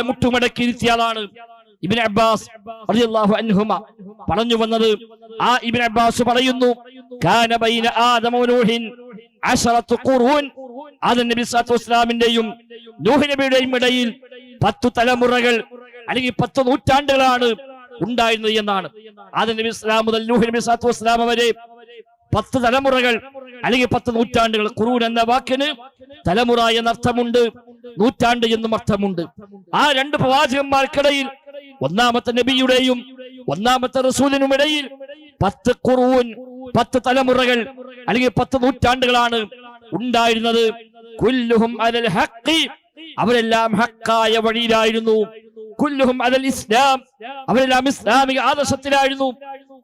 കാലുകളെ മുട്ടുമടക്കിയിരുത്തിയാളാണ് Ibn Abbas റളിയല്ലാഹു അൻഹുമ. പറഞ്ഞു വന്നത്, ആ ഇബ്നു അബ്ബാസ് പറയുന്നു, കാന ബൈന ആദമ വ നൂഹിൻ 10 ഖുറൂൻ. ആദം നബി സ്വല്ലല്ലാഹു അലൈഹി വസല്ലമിന്റെയും നൂഹ് നബിയുടെയും ഇടയിൽ 10 തലമുറകൾ അല്ലെങ്കിൽ 10 നൂറ്റാണ്ടുകളാണ് ഉണ്ടായിരുന്നത് എന്നാണ്. ആദം നബി സ്വല്ലല്ലാഹു മുതൽ നൂഹ് നബി സ്വല്ലല്ലാഹു അലൈഹി വസല്ലം വരെ 10 തലമുറകൾ അല്ലെങ്കിൽ 10 നൂറ്റാണ്ടുകൾ. ഖുറൂൻ എന്ന വാക്കിന് തലമുറ എന്നർത്ഥമുണ്ട്, നൂറ്റാണ്ട് എന്നും അർത്ഥമുണ്ട്. ആ രണ്ട് പ്രവാചകന്മാർക്കിടയിൽ ഒന്നാമത്തെ നബിയുടെയും ഒന്നാമത്തെ റസൂലിനും ഇടയിൽ 10 ഖുറൂൻ, 10 തലമുറകൾ അല്ലെങ്കിൽ 10 നൂറ്റാണ്ടുകളാണ് ഉണ്ടായിരുന്നത്. കുല്ലുഹും അലൽ ഹഖ്, അവരെല്ലാം ഹക്കായ വഴിയിലായിരുന്നു. കുല്ലുഹും അലൽ ഇസ്ലാം, അവരെല്ലാം ഇസ്ലാമിക ആദർശത്തിലായിരുന്നു.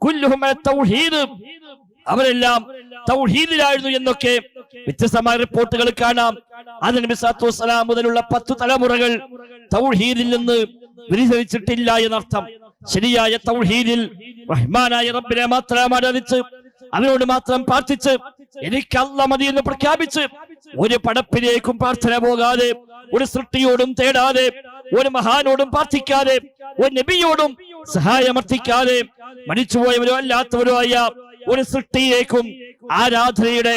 കുല്ലുഹും അലൽ തൗഹീദ്, അവരെല്ലാം തൗഹീദിലായിരുന്നു എന്നൊക്കെ വ്യത്യസ്തമായ റിപ്പോർട്ടുകൾ കാണാം. ആദം നബി സ്വല്ലല്ലാഹു അലൈഹി വസല്ലം മുതലുള്ള 10 തലമുറകൾ തൗഹീദിൽ നിന്ന് വ്യതിചലിച്ചിട്ടില്ല എന്നർത്ഥം. ശരിയായ തൗഹീദിൽ റഹ്മാനായ റബ്ബിനെ മാത്രം ആരാധിച്ച് അവനോട് മാത്രം പ്രാർത്ഥിച്ച് എനിക്ക് അല്ലാഹ് മതി എന്ന് പ്രഖ്യാപിച്ച് ഒരു പടപ്പിലേക്കും പ്രാർത്ഥന പോകാതെ, ഒരു സൃഷ്ടിയോടും തേടാതെ, ഒരു മഹാനോടും പ്രാർത്ഥിക്കാതെ, ഒരു നബിയോടും സഹായമർത്ഥിക്കാതെ, മരിച്ചുപോയവരോ അല്ലാത്തവരോ ആയ ഒരു സൃഷ്ടിയേക്കും ആരാധനയുടെ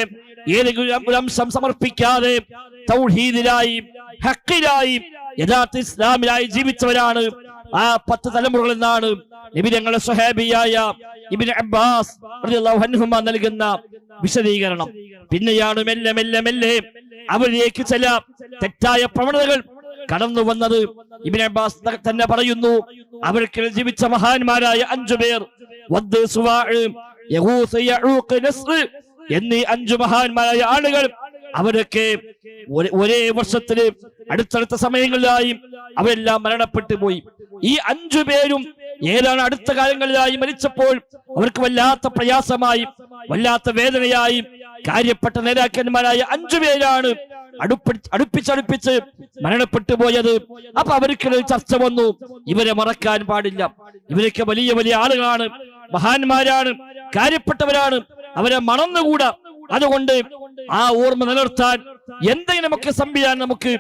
ഏതെങ്കിലും അംശം സമർപ്പിക്കാതെ തൗഹീദിലായി ഹഖിലായി യഥാർത്ഥ ഇസ്ലാമിലായി ജീവിച്ചവരാണ് ആ 10 തലമുറകൾ എന്നാണ് നബി തങ്ങളുടെ സ്വഹാബിയായ ഇബ്നു അബ്ബാസ് റളിയല്ലാഹു അൻഹുമ നൽകുന്ന വിശദീകരണം. പിന്നെയാണ് മെല്ലെ മെല്ലെ മെല്ലെ അവരിലേക്ക് ചില തെറ്റായ പ്രവണതകൾ കടന്നു വന്നത്. ഇബ്നു അബ്ബാസ് തന്നെ പറയുന്നു, അവർക്ക് ജീവിച്ച മഹാന്മാരായ 5 പേർ, വദ്, സുവാഅ്, യഗൂസ്, യഊഖ്, നസ്ർ എന്നീ 5 മഹാന്മാരായ ആളുകൾ അവരൊക്കെ ഒരേ വർഷത്തില് അടുത്തടുത്ത സമയങ്ങളിലായി അവരെല്ലാം മരണപ്പെട്ടു പോയി. ഈ 5 പേരും ഏതാണ് അടുത്ത കാലങ്ങളിലായി മരിച്ചപ്പോൾ അവർക്ക് വല്ലാത്ത പ്രയാസമായി, വല്ലാത്ത വേദനയായി. കാര്യപ്പെട്ട നേതാക്കന്മാരായ 5 പേരാണ് അടുപ്പിച്ചടുപ്പിച്ച് മരണപ്പെട്ടു പോയത്. അപ്പൊ അവർക്കിടയിൽ ചർച്ച വന്നു, ഇവരെ മറക്കാൻ പാടില്ല, ഇവരൊക്കെ വലിയ വലിയ ആളുകളാണ്, മഹാന്മാരാണ്, കാര്യപ്പെട്ടവരാണ്, അവരെ മറന്നുകൂടാ. അതുകൊണ്ട് ആ ഓർമ്മ നിലനിർത്താൻ എന്തെങ്കിലുമൊക്കെ സംവിധാനം നമുക്ക്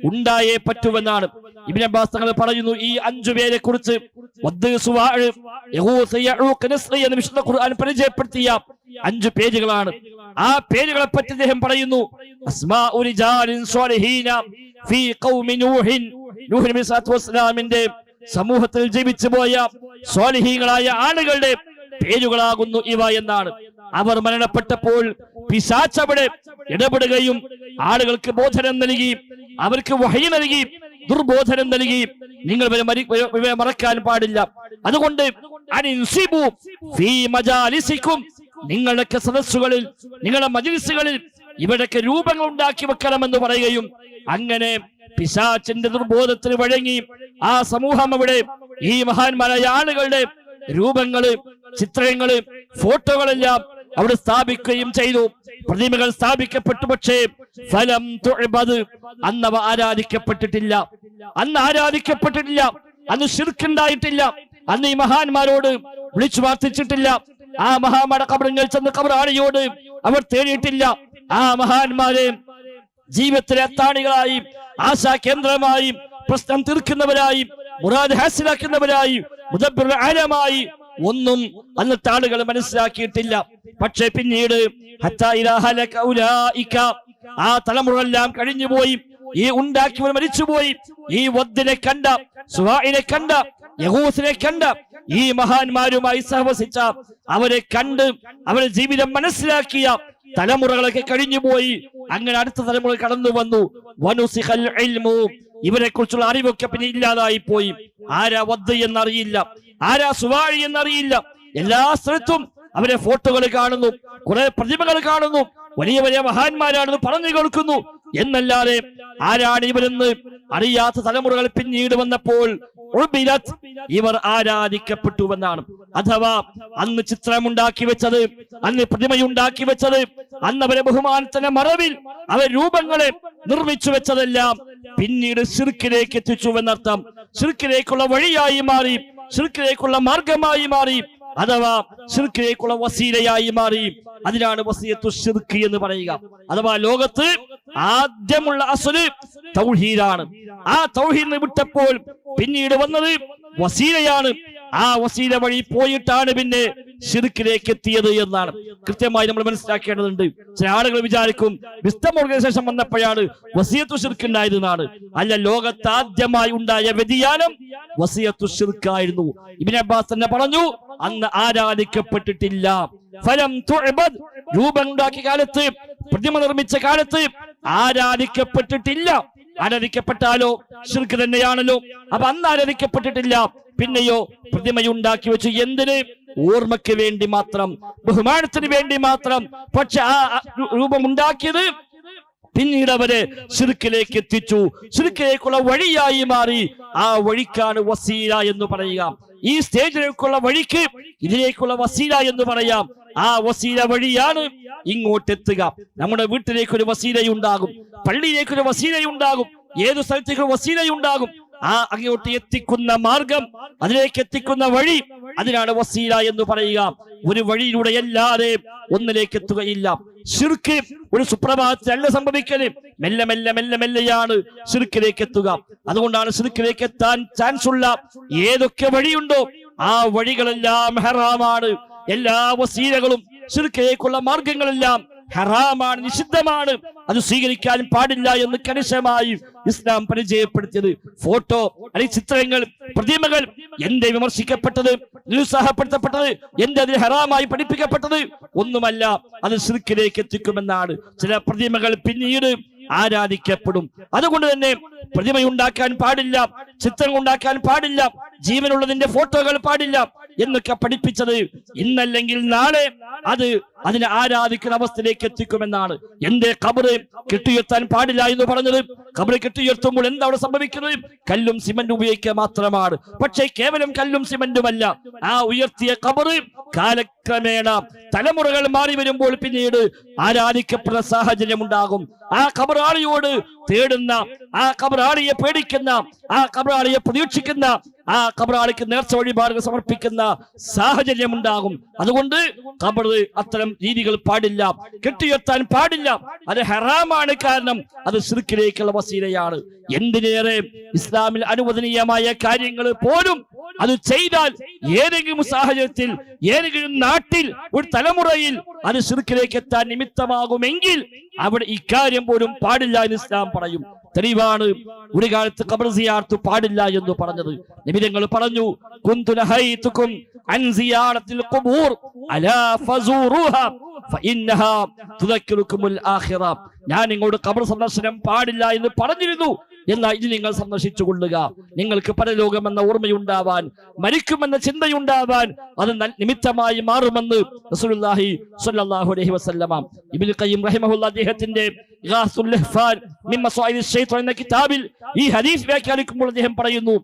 ഉണ്ടായേ പറ്റുമെന്നാണ് ഇബ്നു അബ്ബാസ് തങ്ങൾ പറയുന്നു. ഈ 5 പേരെ കുറിച്ച് എന്ന് വിശുദ്ധ ഖുർആൻ പരിചയപ്പെടുത്തിയ 5 പേജുകളാണ്. ആ പേജുകളെ പറ്റി അദ്ദേഹം പറയുന്നു, അസ്മാഉ റിജാലിൻ സ്വാലിഹീന ഫീ ഖൗമി നൂഹിൻ, നൂഹ് നബി സ്വല്ലല്ലാഹു അലൈഹി വസല്ലമിന്റെ സമൂഹത്തിൽ ജീവിച്ചു പോയ സ്വാലിഹീങ്ങളായ ആളുകളുടെ പേരുകളാകുന്നു ഇവ എന്നാണ്. അവർ മരണപ്പെട്ടപ്പോൾ പിശാച് അവിടെ ഇടപെടുകയും ആളുകൾക്ക് ബോധനം നൽകി, അവർക്ക് വഹയി നൽകി, ദുർബോധനം നൽകി, നിങ്ങൾ ഇവരെ മറക്കാൻ പാടില്ല. അതുകൊണ്ട് അനിൻസിബു ഫീ മജാലിസിക്കും, നിങ്ങളുടെ സദസ്സുകളിൽ, നിങ്ങളുടെ മജ്ലിസുകളിൽ ഇവരൊക്കെ രൂപങ്ങൾ ഉണ്ടാക്കി വെക്കണമെന്ന് പറയുകയും, അങ്ങനെ പിശാചിന്റെ ദുർബോധത്തിന് വഴങ്ങി ആ സമൂഹം അവിടെ ഈ മഹാന്മാരായ ആളുകളുടെ രൂപങ്ങള്, ചിത്രങ്ങള്, ഫോട്ടോകളെല്ലാം അവിടെ സ്ഥാപിക്കുകയും ചെയ്തു. പ്രതിമകൾ സ്ഥാപിക്കപ്പെട്ടു. പക്ഷേ ഫലം തുഅബദ്, അന്നവ ആരാധിക്കപ്പെട്ടിട്ടില്ല. അന്ന് ശിർക്കുണ്ടായിട്ടില്ല. അന്ന് ഈ മഹാന്മാരോട് വിളിച്ചു പ്രാർത്ഥിച്ചിട്ടില്ല. ആ മഹാന്മാരുടെ ഖബറിൽ ചെന്ന് ഖബറാളിയോട് അവർ തേടിയിട്ടില്ല. ആ മഹാന്മാരെ ജീവിതത്തിലെ അത്താണികളായി, ആശാ കേന്ദ്രമായി, പ്രശ്നം തീർക്കുന്നവരായി, മുറാദ് ഹാസിലാക്കുന്നവരായി, മുദബ്ബിറുൽ ആലമായി ഒന്നും അന്നത്തെ ആളുകൾ മനസ്സിലാക്കിയിട്ടില്ല. പക്ഷെ പിന്നീട് ആ തലമുറകളെല്ലാം കഴിഞ്ഞുപോയി. ഈ ഉണ്ടാക്കിയവർ മരിച്ചുപോയി. ഈ വദ്ദിനെ കണ്ട, സുവാഇനെ കണ്ട, യഗൂസിനെ കണ്ട ഈ മഹാന്മാരുമായി സഹവസിച്ച, അവരെ കണ്ട് അവരെ ജീവിതം മനസ്സിലാക്കിയ തലമുറകളൊക്കെ കഴിഞ്ഞുപോയി. അങ്ങനെ അടുത്ത തലമുറ കടന്നു വന്നു. വനുസിഖൽ ഇൽമു, ഇവരെ കുറിച്ചുള്ള അറിവൊക്കെ പിന്നെ ഇല്ലാതായി പോയി. ആരാ വദ് എന്നറിയില്ല, ആരാ സുവാഴി എന്നറിയില്ല. എല്ലാ സ്ഥലത്തും അവരെ ഫോട്ടോകൾ കാണുന്നു, കുറെ പ്രതിമകൾ കാണുന്നു, വലിയ വലിയ മഹാന്മാരാണെന്ന് പറഞ്ഞു കേൾക്കുന്നു എന്നല്ലാതെ ആരാണ് ഇവരെന്ന് അറിയാത്ത തലമുറകൾ പിന്നീട് വന്നപ്പോൾ ഇവർ ആരാധിക്കപ്പെട്ടുവെന്നാണ്. അഥവാ അന്ന് ചിത്രമുണ്ടാക്കി വെച്ചത്, അന്ന് പ്രതിമയുണ്ടാക്കി വെച്ചത്, അന്ന് അവരെ ബഹുമാനത്തിന്റെ മറവിൽ അവർ രൂപങ്ങളെ നിർമ്മിച്ചു വെച്ചതെല്ലാം പിന്നീട് ശിർക്കിലേക്ക് എത്തിച്ചുവെന്നർത്ഥം. ശിർക്കിലേക്കുള്ള വഴിയായി മാറി, ശിർക്കിലേക്കുള്ള മാർഗമായി മാറി, അഥവാ ശിർക്കിലേക്കുള്ള വസീലയായി മാറി. അതിനാണ് വസിയത്തു ശിർക്ക് എന്ന് പറയുക. അഥവാ ലോകത്ത് ആദ്യമുള്ള അസ്ല് തൗഹീദാണ്. ആ തൗഹീദിനെ വിട്ടപ്പോൾ പിന്നീട് വന്നത് വസീലയാണ്. ആ വസീല വഴി പോയിട്ടാണ് പിന്നെ ശിർക്കിലേക്ക് എത്തിയത് എന്നാണ് കൃത്യമായി നമ്മൾ മനസ്സിലാക്കേണ്ടതുണ്ട്. ചില ആളുകൾ വിചാരിക്കും വിസ്ഡം ഓർഗനൈസേഷൻ വന്നപ്പോഴാണ് വസിയത്തു ശിർക്ക് ഉണ്ടായത് എന്നാണ്. അല്ല, ലോകത്ത് ആദ്യമായി ഉണ്ടായ വ്യതിയാനം വസിയത്തു ശിർക്കായിരുന്നു. ഇബ്നു അബ്ബാസ് തന്നെ പറഞ്ഞു, അന്ന് ആരാധിക്കപ്പെട്ടിട്ടില്ല. ഫലം തുഅബദ്, രൂപം ഉണ്ടാക്കിയ കാലത്ത്, പ്രതിമ നിർമ്മിച്ച കാലത്ത് ആരാധിക്കപ്പെട്ടിട്ടില്ല. ആരാധിക്കപ്പെട്ടാലോ ശിർക്ക് തന്നെയാണല്ലോ. അപ്പൊ അന്ന് ആരാധിക്കപ്പെട്ടിട്ടില്ല. പിന്നെയോ പ്രതിമയുണ്ടാക്കി വെച്ചു. എന്തിന്? ഓർമ്മയ്ക്ക് വേണ്ടി മാത്രം, ബഹുമാനത്തിന് വേണ്ടി മാത്രം. പക്ഷെ ആ രൂപം ഉണ്ടാക്കിയത് പിന്നീട് അവരെ ശിർക്കിലേക്ക് എത്തിച്ചു. ശിർക്കിലേക്കുള്ള വഴിയായി മാറി. ആ വഴിക്കാണ് വസീല എന്ന് പറയുക. ഈ സ്റ്റേജിലേക്കുള്ള വഴിക്ക് ഇതിലേക്കുള്ള വസീല എന്ന് പറയാം. ആ വസീല വഴിയാണ് ഇങ്ങോട്ടെത്തുക. നമ്മുടെ വീട്ടിലേക്കൊരു വസീലയുണ്ടാകും, പള്ളിയിലേക്കൊരു വസീലയുണ്ടാകും, ഏതു സ്ഥലത്തേക്കൊരു വസീലയുണ്ടാകും. ആ അങ്ങോട്ട് എത്തിക്കുന്ന മാർഗം, അതിലേക്ക് എത്തിക്കുന്ന വഴി, അതിനാണ് വസീല എന്ന് പറയുക. ഒരു വഴിയിലൂടെ അല്ലാതെ ഒന്നിലേക്ക് എത്തുകയില്ല. ശിർക്ക് ഒരു സുപ്രഭാതത്തിലല്ല സംഭവിക്കല്. മെല്ലെ മെല്ലെ മെല്ലെ മെല്ലെയാണ് ശിർക്കിലേക്ക് എത്തുക. അതുകൊണ്ടാണ് ശിർക്കിലേക്ക് എത്താൻ ചാൻസ് ഉള്ള ഏതൊക്കെ വഴിയുണ്ടോ ആ വഴികളെല്ലാം ഹറാമാണ്. എല്ലാ വസീലകളും ശിർക്കിലേക്കുള്ള മാർഗങ്ങളെല്ലാം ഹറാമാണ്, നിഷിദ്ധമാണ്. അത് സ്വീകരിക്കാൻ പാടില്ല എന്ന് കണിശമായി ഇസ്ലാം പരിചയപ്പെടുത്തിയത്. ഫോട്ടോ അല്ലെങ്കിൽ ചിത്രങ്ങൾ, പ്രതിമകൾ എന്തേ വിമർശിക്കപ്പെട്ടത്, നിരുത്സാഹപ്പെടുത്തപ്പെട്ടത്, എന്തേ അതിൽ ഹറാമായി പഠിപ്പിക്കപ്പെട്ടത്? ഒന്നുമല്ല, അത് ശിർക്കിലേക്ക് എത്തിക്കുമെന്നാണ്. ചില പ്രതിമകൾ പിന്നീട് ആരാധിക്കപ്പെടും. അതുകൊണ്ട് തന്നെ പ്രതിമയുണ്ടാക്കാൻ പാടില്ല, ചിത്രങ്ങൾ ഉണ്ടാക്കാൻ പാടില്ല, ജീവനുള്ളതിന്റെ ഫോട്ടോകൾ പാടില്ല എന്നൊക്കെ പഠിപ്പിച്ചത് ഇന്നല്ലെങ്കിൽ നാളെ അതിനെ ആരാധിക്കുന്ന അവസ്ഥയിലേക്ക് എത്തിക്കുമെന്നാണ്. എന്റെ ഖബറ് കെട്ടിയുയർത്താൻ പാടില്ല എന്ന് പറഞ്ഞത്? ഖബറ് കെട്ടിയുയർത്തുമ്പോൾ എന്താ അവിടെ സംഭവിക്കുന്നത്? കല്ലും സിമന്റും ഉപയോഗിക്കുക മാത്രമാണ്. പക്ഷേ കേവലം കല്ലും സിമന്റുമല്ല, ആ ഉയർത്തിയ ഖബറ് കാലക്രമേണ തലമുറകൾ മാറി വരുമ്പോൾ പിന്നീട് ആരാധിക്കപ്പെടുന്ന സാഹചര്യം ഉണ്ടാകും. ആ ഖബറാളിയോട് തേടുന്ന, ആ ഖബറാളിയെ പേടിക്കുന്ന, ആ ഖബറാളിയെ പ്രതീക്ഷിക്കുന്ന, ആ ഖബറാളിക്ക് നേർച്ച വഴിപാടുകൾ സമർപ്പിക്കുന്ന സാഹചര്യം ഉണ്ടാകും. അതുകൊണ്ട് ഖബർ അത്തരം രീതികൾ പാടില്ല, കെട്ടിയുയർത്താൻ പാടില്ല. അത് ഹറാമാണ്. കാരണം അത് ശിർക്കിലേക്കുള്ള വസീലയാണ്. എന്തിനേറെ ഇസ്ലാമിൽ അനുവദനീയമായ കാര്യങ്ങൾ പോലും അത് ചെയ്താൽ ഏതെങ്കിലും സാഹചര്യത്തിൽ, ഏതെങ്കിലും നാട്ടിൽ, ഒരു തലമുറയിൽ അത് ശിർക്കിലേക്ക് എത്താൻ നിമിത്തമാകുമെങ്കിൽ അവിടെ ഇക്കാര്യം പോലും പാടില്ല എന്ന് ഇസ്ലാം പറയും. തെളിവാണ് ഒരു കാലത്ത് ഖബർ സിയാറത്ത് പാടില്ല എന്ന് പറഞ്ഞത്. നബി തങ്ങൾ പറഞ്ഞു, കുന്തു നഹൈതുകും അൻ സിയാറത്തിൽ ഖുബൂർ അലാ ഫസൂറുഹാ ഫഇന്നഹാ തുദക്കിറുകുമുൽ ആഖിറ. ഞാൻ നിങ്ങളോട് ഖബർ സന്ദർശനം പാടില്ല എന്ന് പറഞ്ഞിരുന്നു, എന്നാൽ ഇത് നിങ്ങൾ സന്ദർശിച്ചു കൊള്ളുക. നിങ്ങൾക്ക് പരലോകമെന്ന ഓർമ്മയുണ്ടാവാൻ, മരിക്കുമെന്ന ചിന്തയുണ്ടാവാൻ അത് നിമിത്തമായി മാറുമെന്ന് റസൂലുള്ളാഹി സ്വല്ലല്ലാഹു അലൈഹി വസല്ലമ. ഇബ്നുൽ ഖയ്യിം റഹിമഹുല്ലാഹ് അദ്ദേഹത്തിന്റെ ഇഗാസുൽ ലഹ്ഫാൻ മിൻ മസ്വാഇദിശ് ശൈത്വാൻ എന്ന കിതാബിൽ ഈ ഹദീസ് വ്യാഖ്യാനിക്കുമ്പോൾ അദ്ദേഹം പറയുന്നു,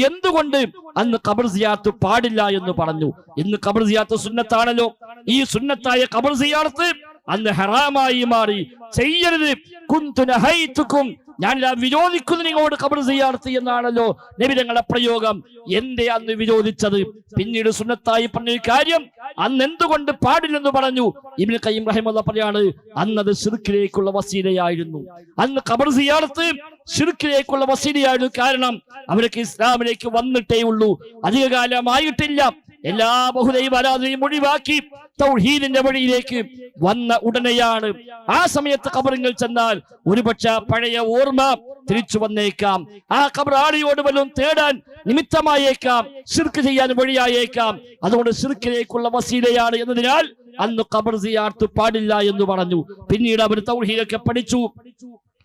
എന്തുകൊണ്ട് അന്ന് ഖബർ സിയാറത്ത് പാടില്ല എന്ന് പറഞ്ഞു? ഇന്ന് ഖബർ സിയാറത്ത് സുന്നത്താണല്ലോ. ഈ സുന്നത്തായ ഖബർ സിയാറത്ത് അന്ന് ഹറാമായി മാറി. ചെയ്യരുത്. കുന്തു നഹൈതുകും, ഞാനിതാ വിരോധിക്കുന്നു നിങ്ങളോട് ഖബർ സിയാറത്ത് എന്നാണല്ലോ നബി തങ്ങളുടെ പ്രയോഗം. എന്തേ അന്ന് വിരോധിച്ചത്? പിന്നീട് സുന്നത്തായി പറഞ്ഞ കാര്യം അന്ന് എന്തുകൊണ്ട് പാടില്ലെന്ന് പറഞ്ഞു? ഇബ്നുൽ ഖയ്യിം റഹിമഹുല്ലാഹ് പറയാണ്, അന്നത് ശിർക്കിലേക്കുള്ള വസീലയായിരുന്നു. അന്ന് ഖബർ സിയാറത്ത് ശിർക്കിലേക്കുള്ള വസീലയായിരുന്നു. കാരണം അവർക്ക് ഇസ്ലാമിലേക്ക് വന്നിട്ടേ ഉള്ളൂ, അധികകാലമായിട്ടില്ല. എല്ലാ ബഹുദൈവ ആരാധനയും ഒഴിവാക്കി തൗഹീദിന്റെ വഴിയിലേക്ക് വന്ന ഉടനെയാണ്. ആ സമയത്ത് ഖബറിൽ ചെന്നാൽ ഒരുപക്ഷെ പഴയ ഓർമ്മ തിരിച്ചു വന്നേക്കാം. ആ ഖബറാളിയോട് വല്ലതും തേടാൻ നിമിത്തമായേക്കാം, ശിർക്ക് ചെയ്യാൻ വഴിയായേക്കാം. അതുകൊണ്ട് ശിർക്കിലേക്കുള്ള വസീലയാണ് എന്നതിനാൽ അന്ന് ഖബർ സിയാറത്ത് പാടില്ല എന്ന് പറഞ്ഞു. പിന്നീട് അവർ തൗഹീദൊക്കെ പഠിച്ചു,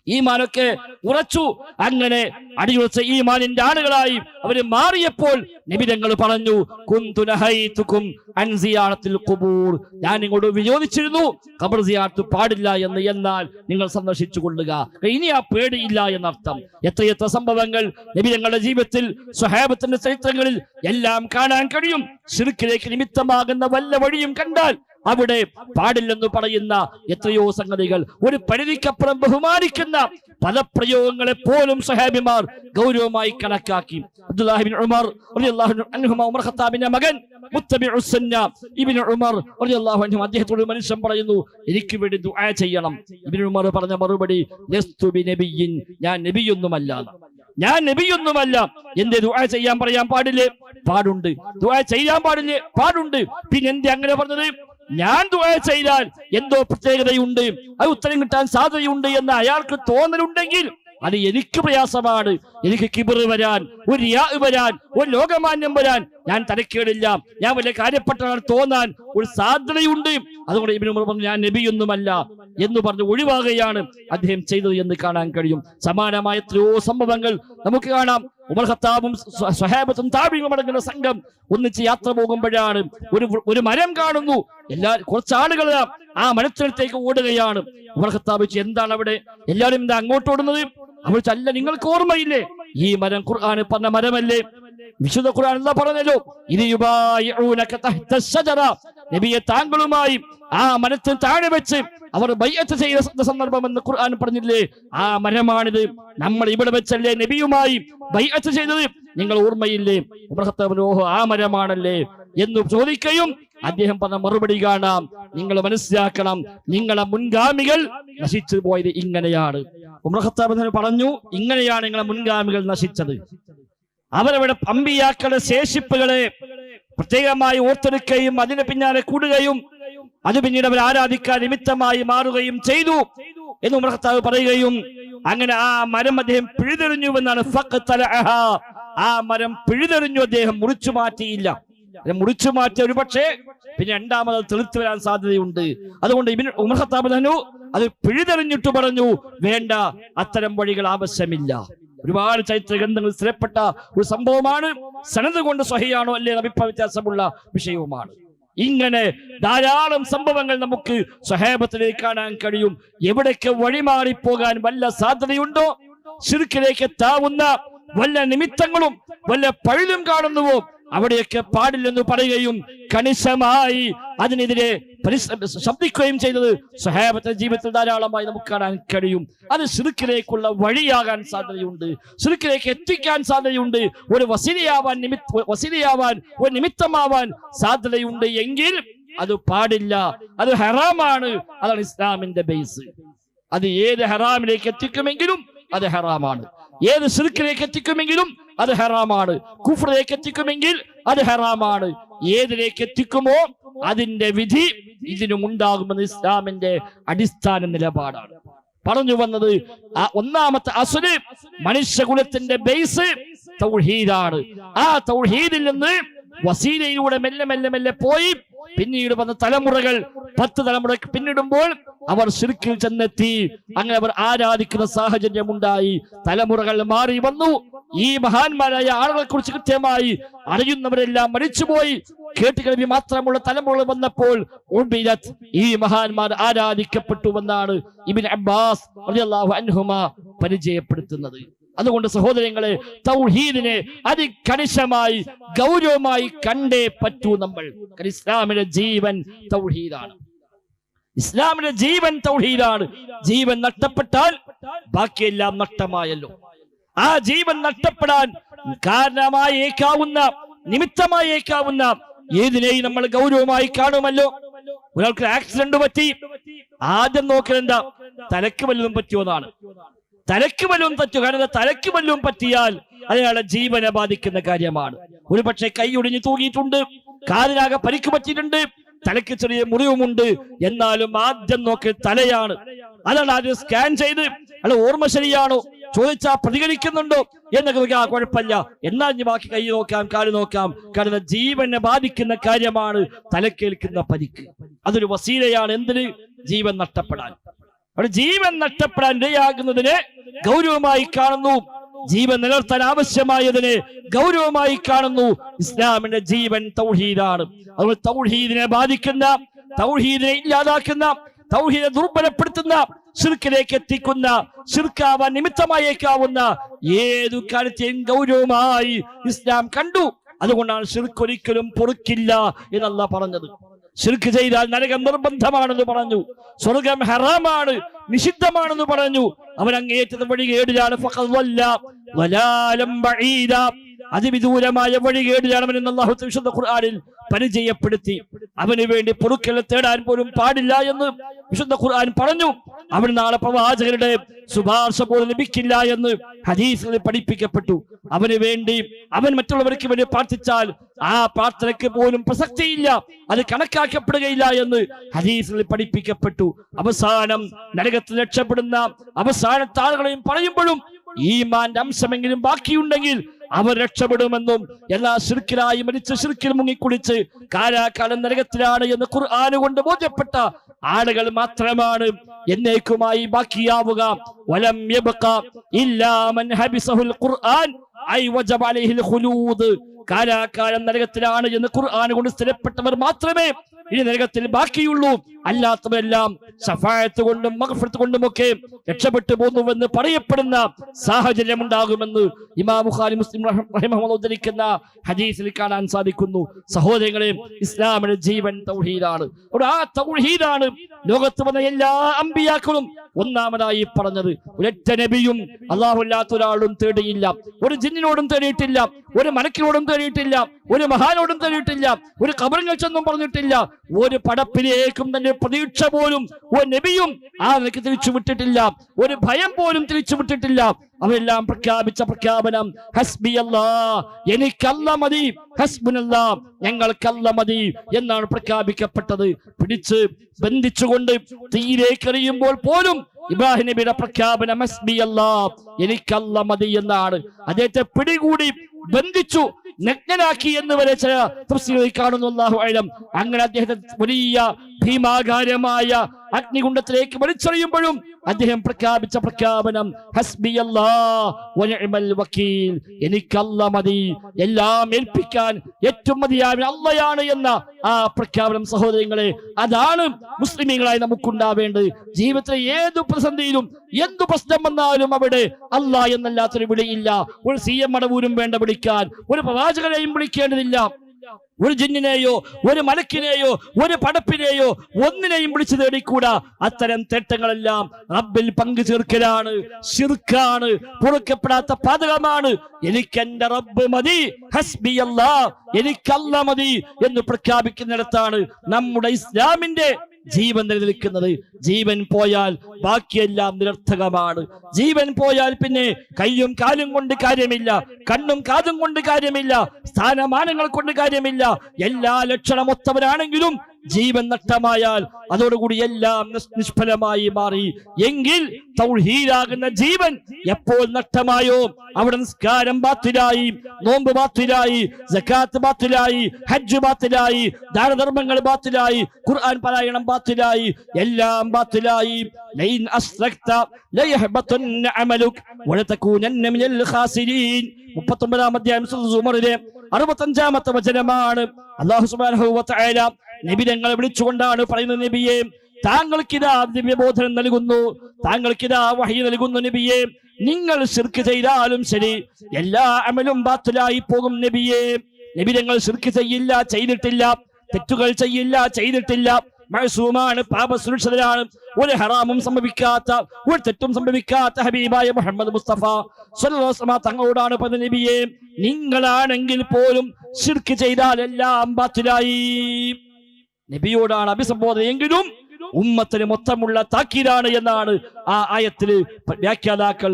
ഈമാനൊക്കെ ഉറച്ചു. അങ്ങനെ അടിയുറച്ച ഈമാനിന്റെ ആളുകളായി അവര് മാറിയപ്പോൾ നബി തങ്ങൾ പറഞ്ഞു, കുന്തു നഹൈതുകും അൻ സിയാറത്തിൽ ഖുബൂർ, ഞാൻ നിങ്ങളോട് വിരോധിച്ചിരുന്നു ഖബർ സിയാറത്ത് പാടില്ല എന്ന്, എന്നാൽ നിങ്ങൾ സന്ദർശിച്ചു കൊള്ളുക. ഇനി ആ പേടിയില്ല എന്നർത്ഥം. എത്രയെത്ര സംഭവങ്ങൾ നബി തങ്ങളുടെ ജീവിതത്തിൽ, സ്വഹാബത്തിന്റെ ചരിത്രങ്ങളിൽ എല്ലാം കാണാൻ കഴിയും. ശിർക്കിലേക്ക് നിമിത്തമാകുന്ന വല്ല വഴിയും കണ്ടാൽ അവിടെ പാടില്ലെന്ന് പറയുന്ന എത്രയോ സംഗതികൾ, ഒരു പരിധിക്കപ്പുറം ബഹുമാനിക്കുന്ന പദപ്രയോഗങ്ങളെ പോലും സഹാബിമാർ ഗൗരവമായി കണക്കാക്കി. അബ്ദുല്ലാഹി ഇബ്നു ഉമർ റളിയല്ലാഹു അൻഹുമ, ഉമർ ഖത്താബിന്റെ മകൻ മുത്തബിഉസ് സുന്ന ഇബ്നു ഉമർ റളിയല്ലാഹു അൻഹു, അദ്ദേഹത്തോട് മനുഷ്യൻ പറയുന്നു, എനിക്ക് വേണ്ടി ദുആ ചെയ്യണം. ഇബ്നു ഉമർ പറഞ്ഞ മറുപടി, ലസ്തു ബിനബിയ്യിൻ, ഞാൻ നബിയൊന്നുമല്ല, ഞാൻ നബിയൊന്നുമല്ല. എന്തേ ദുആ ചെയ്യാൻ പറയാൻ പാടില്ലേ? പാടുണ്ട്. ദുആ ചെയ്യാൻ പാടില്ലേ? പാടുണ്ട്. പിന്നെ എന്തേ അങ്ങനെ പറഞ്ഞത്? ഞാൻ ദുആ ചെയ്താൽ എന്തോ പ്രത്യേകതയുണ്ട്, അത് ഉത്തരം കിട്ടാൻ സാധ്യതയുണ്ട് എന്ന് അയാൾക്ക് തോന്നലുണ്ടെങ്കിൽ അത് എനിക്ക് പ്രയാസമാണ്. എനിക്ക് കിബർ വരാൻ, ഒരു റിയാ വരാൻ, ഒരു ലോകമാന്യം വരാൻ ഞാൻ തരക്കേടില്ല, ഞാൻ വലിയ കാര്യപ്പെട്ടവർ തോന്നാൻ ഒരു സാധ്യതയുണ്ട്. അതുകൊണ്ട് ഇബ്നു ഉമർ പറഞ്ഞു, ഞാൻ നബിയൊന്നുമല്ല എന്ന് പറഞ്ഞ് ഒഴിവാകുകയാണ് അദ്ദേഹം ചെയ്തത് എന്ന് കാണാൻ കഴിയും. സമാനമായ എത്രയോ സംഭവങ്ങൾ നമുക്ക് കാണാം. ഉമർ ഖത്താബും സ്വഹാബത്തും താബിഈനും അടങ്ങുന്ന സംഘം ഒന്നിച്ച് യാത്ര പോകുമ്പോഴാണ് ഒരു മരം കാണുന്നു. കുറച്ച് ആളുകൾ ആ മരത്തിനടുത്തേക്ക് ഓടുകയാണ്. ഉമർ ഖത്താബ് ചോദിച്ചു, എന്താണ് അവിടെ? എല്ലാവരും എന്താ അങ്ങോട്ട് ഓടുന്നത്? അവർ അല്ല, നിങ്ങൾക്ക് ഓർമ്മയില്ലേ ഈ മരം ഖുർആൻ പറഞ്ഞ മരമല്ലേ? വിശുദ്ധ ഖുർആൻ എന്താ പറഞ്ഞല്ലോ, നബിയെ താങ്കളുമായി ആ മരത്തിന് താഴെ വെച്ച് അവർ ബൈഅത്ത് ചെയ്ത സന്ദർഭം എന്ന് ഖുർആൻ പറഞ്ഞില്ലേ? ആ മരമാണിത്. നമ്മൾ ഇവിടെ വെച്ചല്ലേ നബിയുമായി ബൈഅത്ത് ചെയ്തത്, നിങ്ങൾ ഓർമ്മയില്ലേ? ഉമർ ഖത്താബ് ഓഹോ, ആ മരമാണല്ലേ എന്ന് ചോദിക്കുകയും അദ്ദേഹം പറഞ്ഞ മറുപടി കാണാം, നിങ്ങൾ മനസ്സിലാക്കണം, നിങ്ങളെ മുൻഗാമികൾ നശിച്ചു പോയത് ഇങ്ങനെയാണ്. ഉമർ ഖത്താബ് പറഞ്ഞു, ഇങ്ങനെയാണ് നിങ്ങളെ മുൻഗാമികൾ നശിച്ചത്. അവരവിടെ അമ്പിയാക്കളുടെ ശേഷിപ്പുകളെ പ്രത്യേകമായി ഓർത്തെടുക്കുകയും അതിന് പിന്നാലെ കൂടുകയും അത് പിന്നീട് അവർ ആരാധിക്കാൻ നിമിത്തമായി മാറുകയും ചെയ്തു എന്ന് ഉമർ ഖത്താബ് പറയുകയും, അങ്ങനെ ആ മരം അദ്ദേഹം പിഴുതെറിഞ്ഞുവെന്നാണ്. ആ മരം പിഴുതെറിഞ്ഞു, അദ്ദേഹം മുറിച്ചു മാറ്റിയില്ല. മുറിച്ചു മാറ്റിയ ഒരു പക്ഷേ പിന്നെ രണ്ടാമത് തെളിച്ചു വരാൻ സാധ്യതയുണ്ട്. അതുകൊണ്ട് ഉമർ ഖത്താബ് തന്നു അത് പിഴുതെറിഞ്ഞിട്ട് പറഞ്ഞു, വേണ്ട, അത്തരം വഴികൾ ആവശ്യമില്ല. ഒരുപാട് ചരിത്ര ഗ്രന്ഥങ്ങൾ സ്ഥിരപ്പെട്ട ഒരു സംഭവമാണ്. സനദ് കൊണ്ട് സ്വഹിയാണോ അല്ലേ അഭിപ്രായ വ്യത്യാസമുള്ള വിഷയവുമാണ്. ഇങ്ങനെ ധാരാളം സംഭവങ്ങൾ നമുക്ക് സ്വഹാബത്തിലേക്ക് കാണാൻ കഴിയും. എവിടേക്ക് വഴിമാറിപ്പോകാൻ വല്ല സാധ്യതയുണ്ടോ, ശിർക്കിലേക്ക് എത്താവുന്ന വല്ല നിമിത്തങ്ങളും വല്ല പഴുതും കാണുന്നുവോ, അവിടെയൊക്കെ പാടില്ലെന്ന് പറയുകയും കണിശമായി അതിനെതിരെ ശബ്ദിക്കുകയും ചെയ്തത് സ്വഹാബത്തിന്റെ ജീവിതത്തിൽ ധാരാളമായി നമുക്ക് കാണാൻ കഴിയും. അത് ശിർക്കിലേക്കുള്ള വഴിയാകാൻ സാധ്യതയുണ്ട്, ശിർക്കിലേക്ക് എത്തിക്കാൻ സാധ്യതയുണ്ട്, ഒരു വസീലയാവാൻ ഒരു നിമിത്തമാവാൻ സാധ്യതയുണ്ട് എങ്കിൽ അത് പാടില്ല, അത് ഹറാമാണ്. അതാണ് ഇസ്ലാമിന്റെ ബേസ്. അത് ഏത് ഹറാമിലേക്ക് എത്തിക്കുമെങ്കിലും അത് ഹറാമാണ്, ഏത് ശിർക്കിലേക്ക് എത്തിക്കുമെങ്കിലും അത് ഹറാമാണ്, കുഫ്റിലേക്ക് എത്തിക്കുമെങ്കിൽ അത് ഹറാമാണ്. ഏതിലേക്ക് എത്തിക്കുമോ അതിന്റെ വിധി ഇതിനും ഉണ്ടാകുമെന്ന് ഇസ്ലാമിന്റെ അടിസ്ഥാന നിലപാടാണ്. പറഞ്ഞു വന്നത് ഒന്നാമത്തെ അസ്ല്, മനുഷ്യകുലത്തിന്റെ ബേസ് തൗഹീദാണ്. ആ തൗഹീദിൽ നിന്ന് വസീലയിലൂടെ മെല്ലെ മെല്ലെ മെല്ലെ പോയി പിന്നീട് വന്ന തലമുറകൾ 10 തലമുറ പിന്നിടുമ്പോൾ അവർ ശിർക്കിൽ ചെന്നെത്തി. അങ്ങനെ അവർ ആരാധിക്കുന്ന സാഹചര്യം ഉണ്ടായി. തലമുറകൾ മാറി വന്നു. ഈ മഹാന്മാരായ ആളുകളെ കുറിച്ച് കൃത്യമായി അറിയുന്നവരെല്ലാം മരിച്ചുപോയി. കേട്ടുകേൾവി മാത്രമുള്ള തലമുറകൾ വന്നപ്പോൾ ഈ മഹാന്മാർ ആരാധിക്കപ്പെട്ടുവെന്നാണ് ഇബ്നു അബ്ബാസ് റളിയല്ലാഹു അൻഹുമാ പരിചയപ്പെടുത്തുന്നത്. അതുകൊണ്ട് സഹോദരങ്ങളെ, തൗഹീദിനെ അതികണിശമായി ഗൗരവമായി കണ്ടേ പറ്റൂ നമ്മൾ. ഇസ്ലാമിന്റെ ജീവൻ തൗഹീദാണ്. ഇസ്ലാമിന്റെ ജീവൻ തൗഹീദാണ്. ജീവൻ നഷ്ടപ്പെട്ടാൽ ബാക്കിയെല്ലാം നഷ്ടമായല്ലോ. ആ ജീവൻ നഷ്ടപ്പെടാൻ കാരണമായേക്കാവുന്ന, നിമിത്തമായേക്കാവുന്ന ഏതിനെയും നമ്മൾ ഗൗരവമായി കാണുമല്ലോ. ഒരാൾക്ക് ആക്സിഡന്റ് പറ്റി, ആദ്യം നോക്കൽ എന്താ? തലക്ക് വല്ലതും പറ്റിയോ എന്നാണ്. തലക്ക് വല്ലതും പറ്റുക, കാരണം തലക്ക് വല്ലതും പറ്റിയാൽ അയാളെ ജീവനെ ബാധിക്കുന്ന കാര്യമാണ്. ഒരു പക്ഷേ കൈ ഒടിഞ്ഞു തൂങ്ങിയിട്ടുണ്ട്, കാലിനാകെ പരിക്ക് പറ്റിയിട്ടുണ്ട്, തലയ്ക്ക് ചെറിയ മുറിവുമുണ്ട്, എന്നാലും ആദ്യം നോക്കി തലയാണ്. അതാണ് ആദ്യം സ്കാൻ ചെയ്ത് അല്ല ഓർമ്മ ശരിയാണോ ചോദിച്ചാൽ പ്രതികരിക്കുന്നുണ്ടോ എന്നൊക്കെ നോക്കിയാൽ കുഴപ്പമില്ല, എന്നാൽ ഇനി ബാക്കി കൈ നോക്കാം, കാല് നോക്കാം. കാരണം ജീവനെ ബാധിക്കുന്ന കാര്യമാണ് തലക്കേൽക്കുന്ന പരിക്ക്. അതൊരു വസീലയാണ് എന്തിന്? ജീവൻ നഷ്ടപ്പെടാൻ. അവിടെ ജീവൻ നഷ്ടപ്പെടാൻ ഇടയാകുന്നതിനെ ഗൗരവമായി കാണുന്നു, ജീവൻ നിലനിർത്താൻ ആവശ്യമായതിനെ ഗൗരവമായി കാണുന്നു. ഇസ്ലാമിന്റെ ജീവൻ തൗഹീദാണ്. അതുകൊണ്ട് തൗഹീദിനെ ബാധിക്കുന്ന, തൗഹീദിനെ ഇല്ലാതാക്കുന്ന, തൗഹീദിനെ ദുർബലപ്പെടുത്തുന്ന, ശിർക്കിലേക്ക് എത്തിക്കുന്ന, ശിർക്കാവാൻ നിമിത്തമായേക്കാവുന്ന ഏതു കാര്യത്തെയും ഗൗരവമായി ഇസ്ലാം കണ്ടു. അതുകൊണ്ടാണ് ശിർക്ക് ഒരിക്കലും പൊറുക്കില്ല എന്നല്ല പറഞ്ഞത്. ശിർക്ക് ചെയ്താൽ നരകം നിർബന്ധമാണെന്ന് പറഞ്ഞു, സ്വർഗം ഹറാമാണ്, നിഷിദ്ധമാണെന്ന് പറഞ്ഞു. അവൻ അങ്ങേറ്റത്തെ വഴികേടിലാണ്. അതിവിദൂരമായ വഴികേടിലാണ് അവൻ അല്ലാഹു വിശുദ്ധ ഖുർആനിൽ പരിചയപ്പെടുത്തി. അവന് വേണ്ടി പൊറുക്കൽ തേടാൻ പോലും പാടില്ല എന്ന് വിശുദ്ധ ഖുർആൻ പറഞ്ഞു. അവൻ നാളെ പ്രവാചകരുടെ ശുപാർശ പോലും ലഭിക്കില്ല എന്ന് ഹദീസിൽ പഠിപ്പിക്കപ്പെട്ടു. അവന് വേണ്ടി അവൻ മറ്റുള്ളവർക്ക് വേണ്ടി പ്രാർത്ഥിച്ചാൽ ആ പ്രാർത്ഥനയ്ക്ക് പോലും പ്രസക്തിയില്ല, അത് കണക്കാക്കപ്പെടുകയില്ല എന്ന് ഹദീസിൽ പഠിപ്പിക്കപ്പെട്ടു. അവസാനം നരകത്തിൽ രക്ഷപ്പെടുന്ന അവസാനത്തെ ആളുകളെയും പറയുമ്പോഴും ഈമാന്റെ അംശമെങ്കിലും ബാക്കിയുണ്ടെങ്കിൽ അവർ രക്ഷപ്പെടുമെന്നും, എല്ലാ ശിർക്കിലായി മരിച്ച് ശിർക്കിൽ മുങ്ങിക്കുളിച്ച് കാലാകാലം നരകത്തിലാണ് എന്ന് ഖുർആൻ കൊണ്ട് ബോധ്യപ്പെട്ട ആളുകൾ മാത്രമാണ് എന്നേക്കുമായി ബാക്കിയാവുക. വലം യബ്ഖ ഇല്ലാ മൻ ഹബിസഹുൽ ഖുർആൻ ഐ വജബ അലൈഹിൽ ഖുലൂദ്. കാലാകാലം നരകത്തിലാണ് എന്ന് ഖുർആൻ കൊണ്ട് സ്ഥിരപ്പെട്ടവർ മാത്രമേ ഇനി നരകത്തിൽ ബാക്കിയുള്ളൂ. അല്ലാത്തവരെല്ലാം ശഫാഅത്ത് കൊണ്ടും മഗ്ഫിറത്ത് കൊണ്ടുമൊക്കെ രക്ഷപ്പെട്ടു പോകുന്നുവെന്ന് പറയപ്പെടുന്ന സാഹചര്യം ഉണ്ടാകുമെന്ന് ഇമാം ബുഖാരി മുസ്ലിം റഹിമഹുല്ലാഹ് ഉദ്ധരിക്കുന്ന ഹദീസിൽ കാണാൻ സാധിക്കുന്നു. സഹോദരങ്ങളെ, ഇസ്ലാമിന്റെ ജീവൻ തൗഹീദാണ്. ആ തൗഹീദാണ് ലോകത്ത് വന്ന എല്ലാ അമ്പിയാക്കളും ഒന്നാമതായി പറഞ്ഞത്. ഒരൊറ്റ നബിയും അല്ലാഹു അല്ലാത്ത ഒരാളും തേടിയില്ല, ഒരു ജിന്നിനോടും തേടിയിട്ടില്ല, ഒരു മലക്കിനോടും തേടിയിട്ടില്ല, ഒരു മഹാനോടും തേടിയിട്ടില്ല, ഒരു ഖബറിൽ ചെന്നും പറഞ്ഞിട്ടില്ല, ഒരു പടപ്പിലേക്കും തന്നെ പ്രതീക്ഷ പോലും ഒരു നബിയും ആ നിലയ്ക്ക് തിരിച്ചു വിട്ടിട്ടില്ല, ഒരു ഭയം പോലും തിരിച്ചു വിട്ടിട്ടില്ല. അവരെല്ലാം പ്രഖ്യാപിച്ച പ്രഖ്യാപനം ഹസ്ബി അല്ലാഹ്, എനിക്കല്ല മതി, ഹസ്ബുനല്ലാ, ഞങ്ങൾക്കല്ല മതി എന്നാണ് പ്രഖ്യാപിക്കപ്പെട്ടത്. പിടിച്ച് ബന്ധിച്ചുകൊണ്ട് തീയിലേക്ക് എറിയുമ്പോൾ പോലും ഇബ്രാഹിം നബിയുടെ പ്രഖ്യാപനം ഹസ്ബി അല്ലാഹ്, എനിക്കല്ല മതി എന്നാണ്. അദ്ദേഹത്തെ പിടികൂടി ബന്ധിച്ചു നഗ്നനാക്കി എന്ന് വരെ ചില തഫ്സീറുകളിൽ കാണുന്നു. അല്ലാഹു അഅലം. അങ്ങനെ അദ്ദേഹത്തെ വലിയ ഭീമാകാരമായ അഗ്നികുണ്ഡത്തിലേക്ക് വലിച്ചെറിയുമ്പോഴും അദ്ദേഹം പ്രഖ്യാപിച്ച പ്രഖ്യാപനം ഹസ്ബി അല്ലാഹ് വനിഅമൽ വക്കീൽ, എനിക്കല്ല മതി, എല്ലാം ഏൽപ്പിക്കാൻ ഏറ്റവും മതിയായ അള്ളയാണ് എന്ന ആ പ്രഖ്യാപനം. സഹോദരങ്ങളെ, അതാണ് മുസ്ലിമീങ്ങളായി നമുക്കുണ്ടാവേണ്ടത്. ജീവിതത്തിലെ ഏതു പ്രതിസന്ധിയിലും എന്തു പ്രശ്നം വന്നാലും അവിടെ അല്ലാഹ് എന്നല്ലാത്തൊരു വിളിയില്ല. ഒരു CM മടവൂരും വേണ്ട വിളിക്കാൻ, ഒരു പ്രവാചകനെയും വിളിക്കേണ്ടതില്ല, ഒരു ജിന്നിനെയോ ഒരു മലക്കിനെയോ ഒരു പടപ്പിനെയോ ഒന്നിനെയും വിളിച്ചു തേടിക്കൂടാ. അത്തരം തേട്ടങ്ങളെല്ലാം റബ്ബിൽ പങ്കു ചേർക്കലാണ്, ശിർക്കാണ്, പൊറുക്കപ്പെടാത്ത പാതകമാണ്. എനിക്കെന്റെ റബ്ബ് മതി, ഹസ്ബി അല്ലാഹ്, എനിക്കല്ല മതി എന്ന് പ്രഖ്യാപിക്കുന്നിടത്താണ് നമ്മുടെ ഇസ്ലാമിന്റെ ജീവൻ നിലനിൽക്കുന്നത്. ജീവൻ പോയാൽ ബാക്കിയെല്ലാം നിരർത്ഥകമാണ്. ജീവൻ പോയാൽ പിന്നെ കയ്യും കാലും കൊണ്ട് കാര്യമില്ല, കണ്ണും കാതും കൊണ്ട് കാര്യമില്ല, സ്ഥാനമാനങ്ങൾ കൊണ്ട് കാര്യമില്ല. എല്ലാ ലക്ഷണമൊത്തവരാണെങ്കിലും ജീവൻ നഷ്ടമായാൽ അതോടുകൂടി എല്ലാം നിഷ്ഫലമായി മാറി. എങ്കിൽ തൗഹീദാകുന്ന ജീവൻ എപ്പോൾ നഷ്ടമായോ അവിടെ നിസ്കാരം ബാത്തിലായി, നോമ്പ് ബാത്തിലായി, സകാത്ത് ബാത്തിലായി, ഹജ്ജ് ബാത്തിലായി, ദാനധർമ്മങ്ങൾ ബാത്തിലായി, ഖുർആൻ പാരായണം ബാത്തിലായി, എല്ലാം ബാത്തിലായി. ലൈൻ അസ്റക്ത ലയഹബതന്ന അമലുക വലതകൂനന്ന മിനൽ ഖാസിരീൻ. 39-ാം അധ്യായം സൂറത്തുൽ സുമറിലെ 65-ാമത്തെ വചനമാണ്. അല്ലാഹു സുബ്ഹാനഹു വ തആല നബിയെ വിളിച്ചുകൊണ്ടാണ് പറയുന്നത്, നബിയെ, താങ്കൾക്കിതാ ദിവ്യബോധനം നൽകുന്നു, താങ്കൾക്കിതാ വഹി നൽകുന്നു. നബിയെ, നിങ്ങൾ ശിർക്ക് ചെയ്താലും ശരി എല്ലാ അമലും ബാത്തിലായി പോകും. നബിയെ, നബി ഞങ്ങൾ ശിർക്ക് ചെയ്യില്ല, ചെയ്തിട്ടില്ല, തെറ്റുകൾ ചെയ്യില്ല, ചെയ്തിട്ടില്ല, മഅസൂമാണ്, പാപസുരക്ഷിതരാണ്, ഒരു ഹറാമും സംഭവിക്കാത്ത, ഒരു തെറ്റും സംഭവിക്കാത്ത ഹബീബായ മുഹമ്മദ് മുസ്തഫ സ്വല്ലല്ലാഹു അലൈഹി വസല്ലം തങ്ങളോടാണ് പറഞ്ഞത്, നബിയെ, നിങ്ങളാണെങ്കിൽ പോലും ശിർക്ക് ചെയ്താൽ എല്ലാം ബാത്തിലായി. നബിയോടാണ് അഭിസംബോധന, എങ്കിലും ഉമ്മത്തിന് മൊത്തമുള്ള താക്കീതാണ് എന്നാണ് ആ ആയത്തിൽ വ്യാഖ്യാതാക്കൾ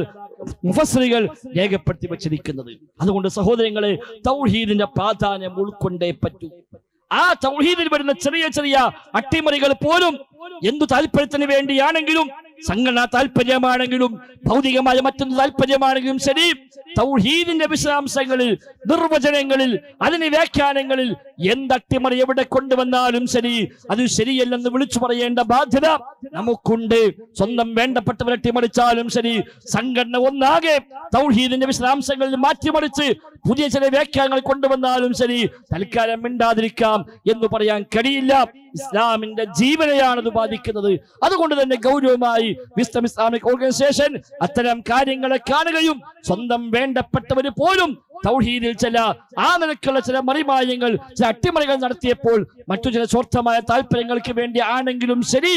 മുഫസ്സിറുകൾ രേഖപ്പെടുത്തി വച്ചിരിക്കുന്നത്. അതുകൊണ്ട് സഹോദരങ്ങളെ, തൗഹീദിന്റെ പ്രാധാന്യം ഉൾക്കൊണ്ടേ പറ്റൂ. ആ തൗഹീദിൽ വരുന്ന ചെറിയ ചെറിയ അട്ടിമറികൾ പോലും എന്തു താല്പര്യത്തിന് വേണ്ടിയാണെങ്കിലും, സംഘടനാ താല്പര്യമാണെങ്കിലും ഭൗതികമായ മറ്റൊരു താല്പര്യമാണെങ്കിലും ശരി, തൗഹീദിന്റെ വിശദാംശങ്ങളിൽ, നിർവചനങ്ങളിൽ, അതിന് വ്യാഖ്യാനങ്ങളിൽ എന്തട്ടിമറി എവിടെ കൊണ്ടുവന്നാലും ശരി, അത് ശരിയല്ലെന്ന് വിളിച്ചു പറയേണ്ട ബാധ്യത നമുക്കുണ്ട്. സ്വന്തം വേണ്ടപ്പെട്ടവരെ അട്ടിമറിച്ചാലും ശരി, സംഘടന ഒന്നാകെ തൗഹീദിന്റെ വിശദാംശങ്ങളിൽ മാറ്റിമറിച്ച് പുതിയ ചില വ്യാഖ്യാനങ്ങൾ കൊണ്ടുവന്നാലും ശരി, തൽക്കാലം മിണ്ടാതിരിക്കാം എന്ന് പറയാൻ കഴിയില്ല. ഇസ്ലാമിന്റെ ജീവനെയാണ് അത് ബാധിക്കുന്നത്. അതുകൊണ്ട് തന്നെ ഗൗരവമായി വിസ്ഡം ഇസ്ലാമിക് ഓർഗനൈസേഷൻ അത്തരം കാര്യങ്ങളെ കാണുകയും സ്വന്തം വേണ്ടപ്പെട്ടവര് പോലും തൗഹീദിൽ ചില ആ നിലക്കുള്ള ചില മറിമായങ്ങൾ, ചില അട്ടിമറികൾ നടത്തിയപ്പോൾ മറ്റു ചില സ്വാർത്ഥമായ താല്പര്യങ്ങൾക്ക് വേണ്ടി ആണെങ്കിലും ശരി,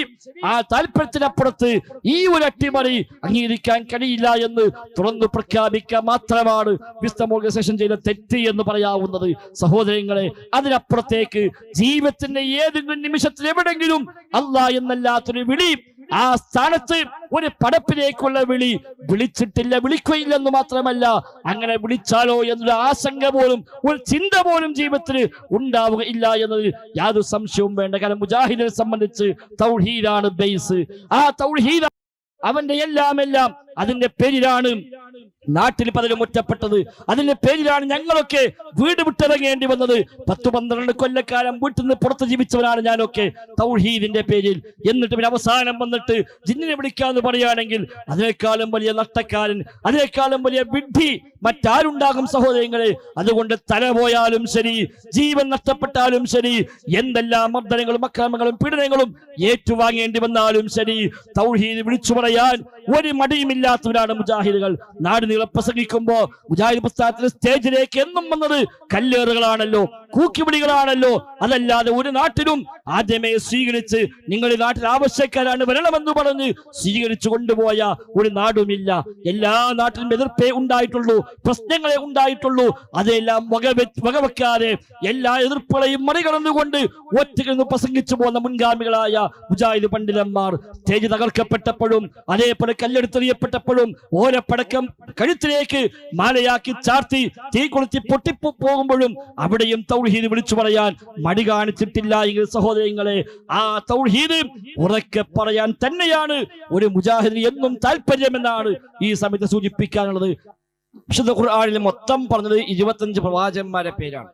ആ താല്പര്യത്തിനപ്പുറത്ത് ഈ ഒരു അട്ടിമറി അംഗീകരിക്കാൻ കഴിയില്ല എന്ന് തുറന്നു പ്രഖ്യാപിക്കുക മാത്രമാണ് വിസ്ഡം ഓർഗനൈസേഷൻ ചെയ്ത തെറ്റ് എന്ന് പറയാവുന്നത്. സഹോദരങ്ങളെ, അതിനപ്പുറത്തേക്ക് ജീവിതത്തിന്റെ ഏതെങ്കിലും നിമിഷത്തിൽ എവിടെങ്കിലും അല്ലാഹ് എന്നല്ലാത്തൊരു വിളി, ആ സ്ഥാനത്ത് ഒരു പടപ്പിലേക്കുള്ള വിളി വിളിച്ചിട്ടില്ല, വിളിക്കുകയില്ലെന്ന് മാത്രമല്ല, അങ്ങനെ വിളിച്ചാലോ എന്നൊരു ആശങ്ക പോലും, ഒരു ചിന്ത പോലും ജീവിതത്തിൽ ഉണ്ടാവുകയില്ല എന്നതിൽ യാതൊരു സംശയവും വേണ്ട. കാരണം മുജാഹിദിനെ സംബന്ധിച്ച് തൗഹീദാണ് ബേസ്. ആ തൗഹീദ് അവന്റെ എല്ലാം അതിന്റെ പേരിലാണ് നാട്ടിൽ പലരും ഒറ്റപ്പെട്ടത്. അതിന്റെ പേരിലാണ് ഞങ്ങളൊക്കെ വീട് വിട്ടിറങ്ങേണ്ടി വന്നത്. 10-12 കൊല്ലക്കാലം വീട്ടിൽ നിന്ന് പുറത്ത് ജീവിച്ചവരാണ് ഞാനൊക്കെ തൗഹീദിന്റെ പേരിൽ. എന്നിട്ട് പിന്നെ അവസാനം വന്നിട്ട് ജിന്നിനെ വിളിക്കാന്ന് പറയുകയാണെങ്കിൽ അതിനേക്കാളും വലിയ നഷ്ടക്കാരൻ, അതിനേക്കാളും വലിയ വിഡ്ഢി മറ്റാരുണ്ടാകും സഹോദരങ്ങളെ? അതുകൊണ്ട് തല പോയാലും ശരി, ജീവൻ നഷ്ടപ്പെട്ടാലും ശരി, എന്തെല്ലാം മർദ്ദനങ്ങളും അക്രമങ്ങളും പീഡനങ്ങളും ഏറ്റുവാങ്ങേണ്ടി വന്നാലും ശരി, തൗഹീദ് വിളിച്ചു പറയാൻ ഒരു മടിയുമില്ലാത്തവരാണ് മുജാഹിദുകൾ. നാട് നീളെ പ്രസംഗിക്കുമ്പോ മുജാഹിദ് പുസ്തകത്തിലെ സ്റ്റേജിലേക്ക് എന്നും വന്നത് കല്ലേറുകളാണല്ലോ, കൂക്കിവിളികളാണല്ലോ. അതല്ലാതെ ഒരു നാട്ടിലും ആദ്യമേ സ്വീകരിച്ച് നിങ്ങൾ ഈ നാട്ടിൽ ആവശ്യക്കാരാണ് വരണമെന്ന് പറഞ്ഞ് സ്വീകരിച്ചു കൊണ്ടുപോയ ഒരു നാടുമില്ല. എല്ലാ നാട്ടിലും എതിർപ്പേ ഉണ്ടായിട്ടുള്ളൂ, പ്രശ്നങ്ങളെ ഉണ്ടായിട്ടുള്ളൂ. അതെല്ലാം വകവെക്കാതെ എല്ലാ എതിർപ്പുകളെയും മറികടന്നുകൊണ്ട് ഒറ്റയ്ക്ക് പ്രസംഗിച്ചു പോകുന്ന മുൻഗാമികളായ മുജാഹിദ് പണ്ഡിതന്മാർ സ്റ്റേജ് തകർക്കപ്പെട്ടപ്പോഴും അതേപോലെ കല്ലെടുത്തെറിയപ്പെട്ടപ്പോഴും ഓരപ്പടക്കം കഴുത്തിലേക്ക് മാലയാക്കി ചാർത്തി തീ കൊളുത്തി പൊട്ടിപ്പോകുമ്പോഴും അവിടെയും തൗഹീദ് വിളിച്ചു പറയാൻ മടി കാണിച്ചിട്ടില്ല എങ്കിൽ സഹോദരങ്ങളെ, ആ തൗഹീദ് ഉറക്കെ പറയാൻ തന്നെയാണ് ഒരു മുജാഹിദിന് എന്നും താല്പര്യമെന്നാണ് ഈ സമയത്ത് സൂചിപ്പിക്കാനുള്ളത്. വിശുദ്ധ ഖുർആനിൽ മൊത്തം പറഞ്ഞത് 25 പ്രവാചകന്മാരെ പേരാണ്.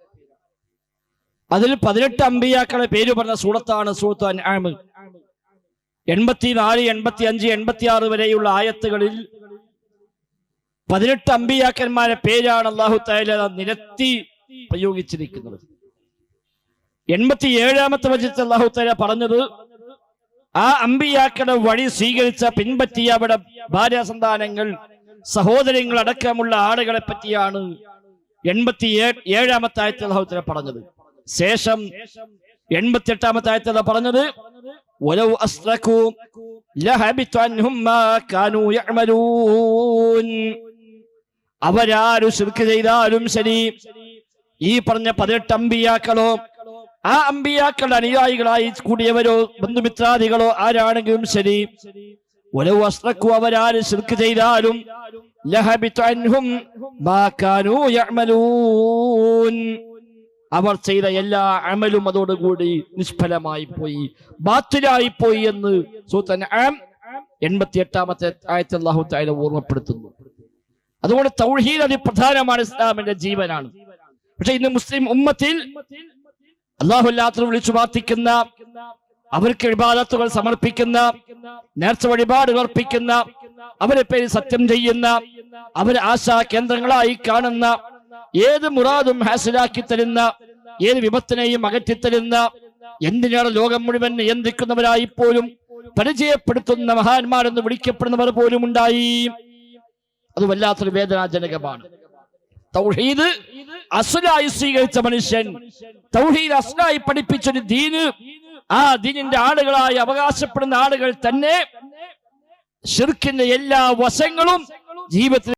അതിൽ 18 അമ്പിയാക്കളെ പേര് പറഞ്ഞ സൂറത്താണ് സൂറത്ത് അൻആം. 84, 85, 86 വരെയുള്ള ആയത്തുകളിൽ 18 അമ്പിയാക്കന്മാരെ പേരാണ് അല്ലാഹു തആല നിരത്തി പ്രയോഗിച്ചിരിക്കുന്നത്. 87-ാമത്തെ വചനത്തിൽ അല്ലാഹു തആല പറഞ്ഞത് ആ അമ്പിയാക്കളുടെ വഴി സ്വീകരിച്ച പിൻപറ്റിയ അവിടെ ഭാര്യാസന്താനങ്ങൾ, സഹോദരങ്ങൾ അടക്കമുള്ള ആളുകളെ പറ്റിയാണ് 87-ാമത്തെ ആയത്തിൽ അല്ലാഹു തആല പറഞ്ഞത്. ശേഷം 88-ാമത്തെ ആയത്തിൽ പറഞ്ഞത് വലൗ അസ്റകൂ ലഹബിത അൻഹും മാ കാനൂ യഅമലൂൻ. അവരാരും ശിർക്ക് ചെയ്താലും ശരി, ഈ പറഞ്ഞ 18 അമ്പിയാക്കളോ ആ അമ്പിയാക്കളുടെ അനുയായികളായി കൂടിയവരോ ബന്ധുമിത്രാദികളോ ആരാണെങ്കിലും ശരി, വലൗ അസ്റകൂ അവരാരും ശിർക്ക് ചെയ്താലും ലഹബിത അൻഹും മാ കാനൂ യഅമലൂൻ, അവർ ചെയ്ത എല്ലാ അമലും അതോടുകൂടി നിഷ്ഫലമായി പോയി, ബാത്തിലായി പോയി എന്ന് സൂറത്ത് അൻആം 88-ാമത്തെ ആയത്തിൽ അല്ലാഹു തആല ഓർമ്മപ്പെടുത്തുന്നു. അതുകൊണ്ട് തൗഹീദ് അതിപ്രധാനമാണ്, ഇസ്ലാമിന്റെ ജീവനാണ്. പക്ഷെ ഇന്ന് മുസ്ലിം ഉമ്മത്തിൽ അല്ലാഹു അല്ലാത്തവരെ വിളിച്ചു പ്രാർത്ഥിക്കുന്ന, അവർക്ക് ഇബാദത്തുകൾ സമർപ്പിക്കുന്ന, നേർച്ച വഴിപാടുകൾ അർപ്പിക്കുന്ന, അവരെ പേര് സത്യം ചെയ്യുന്ന, അവരെ ആശാ കേന്ദ്രങ്ങളായി കാണുന്ന, ഏത് മുറാദും ഹാസിലാക്കി തരുന്ന, ഏത് വിപത്തിനെയും അകറ്റിത്തരുന്ന, എന്തിനാണ് ലോകം മുഴുവൻ നിയന്ത്രിക്കുന്നവരായി പോലും പരിചയപ്പെടുത്തുന്ന മഹാന്മാരെന്ന് വിളിക്കപ്പെടുന്നവർ പോലും ഉണ്ടായി. അത് വല്ലാത്തൊരു വേദനാജനകമാണ്. തൗഹീദ് അസ്ലായി സ്വീകരിച്ച മനുഷ്യൻ, തൗഹീദ് അസ്ലായി പഠിപ്പിച്ചൊരു ദീന്, ആ ദീനിന്റെ ആളുകളായി അവകാശപ്പെടുന്ന ആളുകൾ തന്നെ ശിർക്കിന്റെ എല്ലാ വശങ്ങളും ജീവിതത്തിൽ